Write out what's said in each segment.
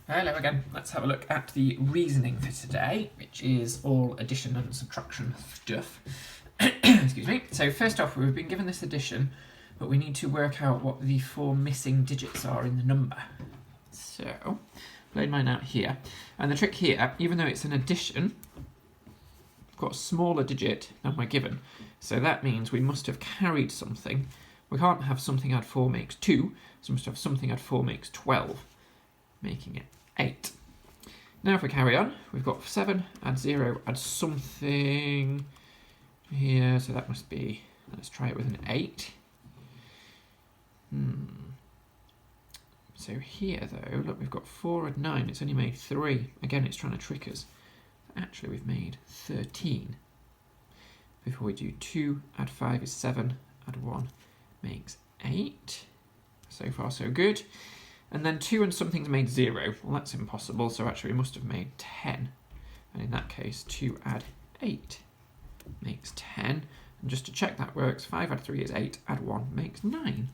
Hello again. Let's have a look at the reasoning for today, which is all addition and subtraction stuff. Excuse me. So first off, we've been given this addition, but we need to work out what the 4 missing digits are in the number. So, I've laid mine out here. And the trick here, even though it's an addition, we've got a smaller digit than we're given. So that means we must have carried something. We can't have something add 4 makes 2, so we must have something add 4 makes 12, making it 8. Now if we carry on, we've got 7, add 0, add something here, so that must be, let's try it with an 8. So here though, look, we've got 4 add 9, it's only made 3. Again, it's trying to trick us. Actually, we've made 13. Before we do 2, add 5 is 7, add 1 makes 8. So far so good. And then 2 and something's made 0. Well, that's impossible, so actually we must have made 10. And in that case, 2 add 8 makes 10. And just to check that works, 5 add 3 is 8, add 1 makes 9.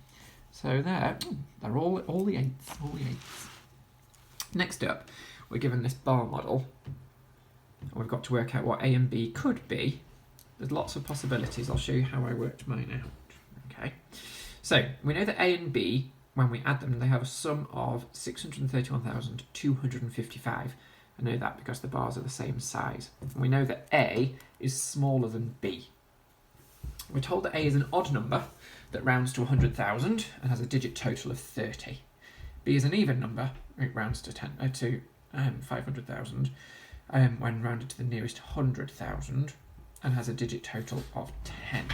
So there, they're all the 8s. Next up, we're given this bar model. We've got to work out what A and B could be. There's lots of possibilities. I'll show you how I worked mine out. Okay, so we know that A and B, when we add them, they have a sum of 631,255. I know that because the bars are the same size. And we know that A is smaller than B. We're told that A is an odd number that rounds to 100,000 and has a digit total of 30. B is an even number, it rounds to 500,000 when rounded to the nearest 100,000 and has a digit total of 10.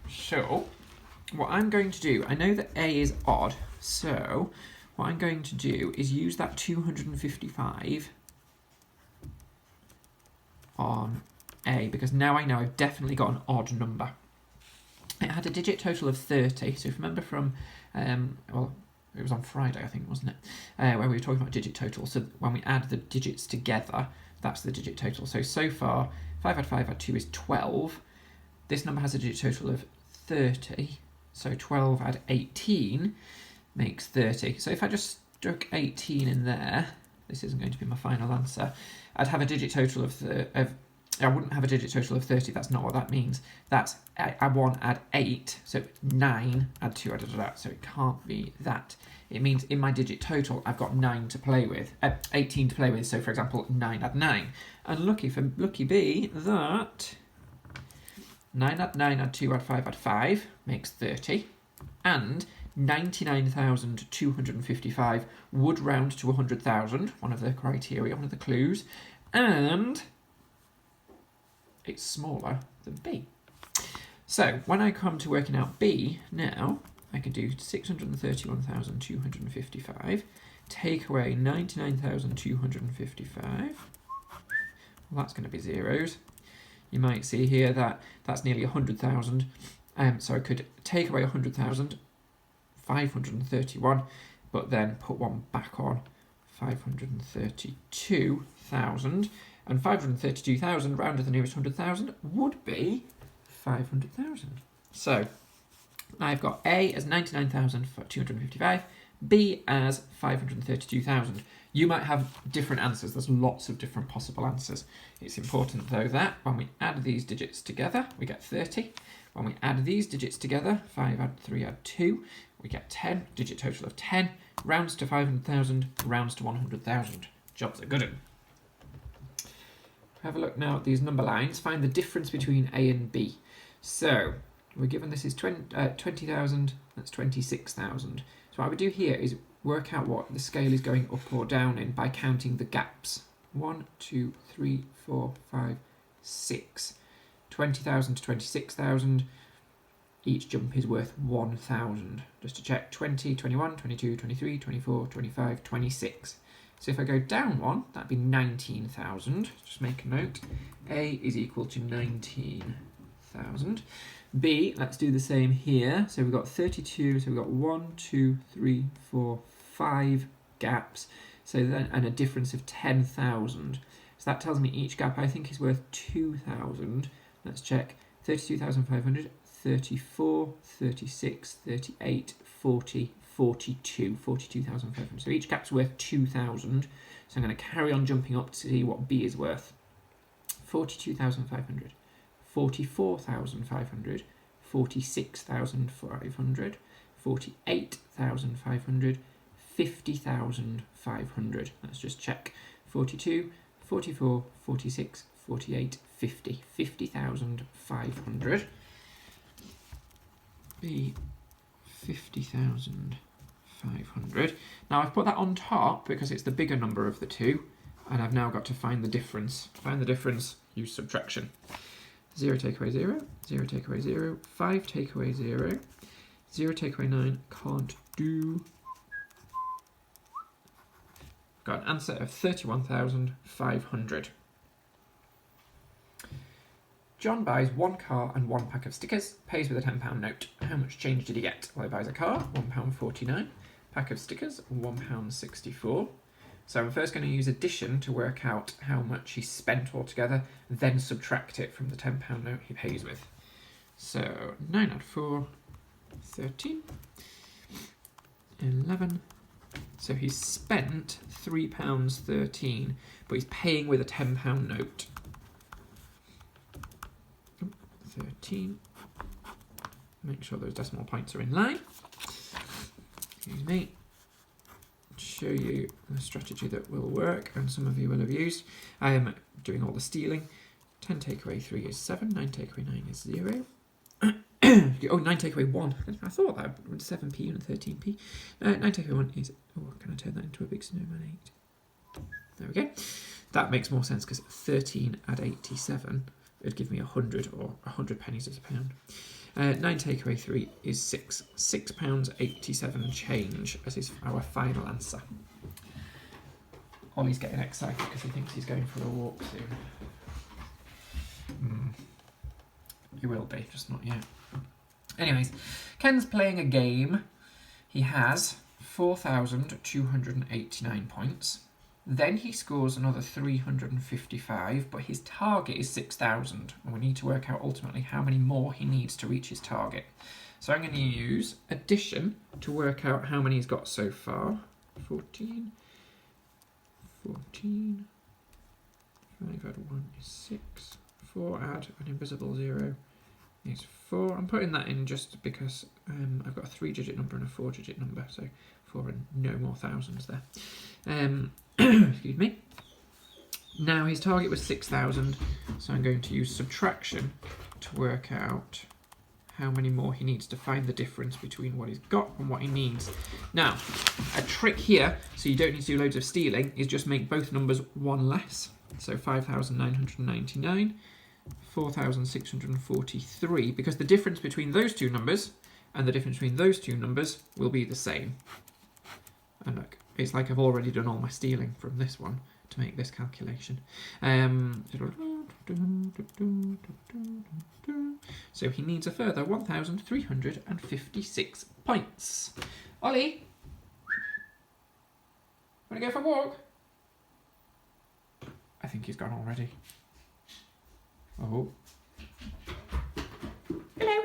So, what I'm going to do, I know that A is odd, so what I'm going to do is use that 255 on A, because now I know I've definitely got an odd number. It had a digit total of 30, so if you remember from, well, it was on Friday, I think, wasn't it? Where we were talking about digit total. So when we add the digits together, that's the digit total. So far, 5 add 5 add 2 is 12. This number has a digit total of 30. So 12 add 18 makes 30. So if I just stuck 18 in there, this isn't going to be my final answer, I'd have a digit total of I wouldn't have a digit total of 30, that's not what that means. That's add 1 add 8, so 9 add 2 add that, so it can't be that. It means in my digit total I've got 9 to play with, 18 to play with, so for example 9 add 9. And lucky for Lucky B, that 9 add 9 add 2 add 5 add 5 makes 30, and 99,255 would round to 100,000, one of the criteria, one of the clues, and it's smaller than B. So when I come to working out B now, I can do 631,255, take away 99,255. Well, that's going to be zeros. You might see here that that's nearly 100,000. So I could take away 100,000, 531, but then put one back on, 532,000. And 532,000 rounded to the nearest 100,000 would be 500,000. So I've got A as 99,255, B as 532,000. You might have different answers. There's lots of different possible answers. It's important though that when we add these digits together, we get 30. When we add these digits together, 5 add 3 add 2, we get 10. Digit total of 10, rounds to 500,000, rounds to 100,000. Job's a good one. Have a look now at these number lines, find the difference between A and B. So, we're given this is 20,000, that's 26,000. So what I would do here is work out what the scale is going up or down in by counting the gaps. 1, 2, 3, 4, 5, 6. 20,000 to 26,000. Each jump is worth 1,000. Just to check, 20, 21, 22, 23, 24, 25, 26. So if I go down one, that'd be 19,000. Just make a note. A is equal to 19,000. B, let's do the same here. So we've got 32, so we've got 1, 2, 3, 4, 5 gaps. So then, and a difference of 10,000. So that tells me each gap I think is worth 2,000. Let's check. 32,500, 34, 36, 38, 40, 42,500. So each gap's worth 2,000. So I'm going to carry on jumping up to see what B is worth. 42,500, 44,500, 46,500, 48,500, 50,500. Let's just check. 42, 44, 46, 48, 50. 50,500. B, 50,500. Now I've put that on top because it's the bigger number of the two, and I've now got to find the difference. Find the difference, use subtraction. 0 take away 0, 0 take away 0, 5 take away 0, 0 take away 9, can't do. Got an answer of 31,500. John buys 1 car and 1 pack of stickers, pays with a £10 note. How much change did he get? Well, he buys a car, £1.49. Pack of stickers, £1.64. So I'm first going to use addition to work out how much he spent altogether, then subtract it from the £10 note he pays with. So 9 add 4, 13, 11. So he's spent £3.13, but he's paying with a £10 note. 13. Make sure those decimal points are in line. Excuse me. Show you the strategy that will work, and some of you will have used. I am doing all the stealing. 10 take away 3 is 7. 9 take away 9 is 0. Oh, 9 take away 1. I thought that was 7p and 13p. 9 take away 1 is... Oh, can I turn that into a big snowman 8? There we go. That makes more sense because 13 add 87 would give me 100, or 100 pennies is a pound. 9 take away 3 is 6. £6.87 change as is our final answer. Ollie's getting excited because he thinks he's going for a walk soon. He will be, just not yet. Anyways, Ken's playing a game. He has 4,289 points. Then he scores another 355, but his target is 6,000, and we need to work out ultimately how many more he needs to reach his target. So I'm going to use addition to work out how many he's got so far. 14, 14, 5 add 1 is 6, 4 add an invisible 0 is 4. I'm putting that in just because I've got a 3-digit number and a 4-digit number, so 4 and no more thousands there. Excuse me. Now his target was 6,000, so I'm going to use subtraction to work out how many more he needs to find the difference between what he's got and what he needs. Now, a trick here, so you don't need to do loads of stealing, is just make both numbers 1 less. So 5,999, 4,643, because the difference between those two numbers and the difference between those two numbers will be the same. And look, it's like I've already done all my stealing from this one to make this calculation. So he needs a further 1,356 points. Ollie, want to go for a walk? I think he's gone already. Oh. Hello.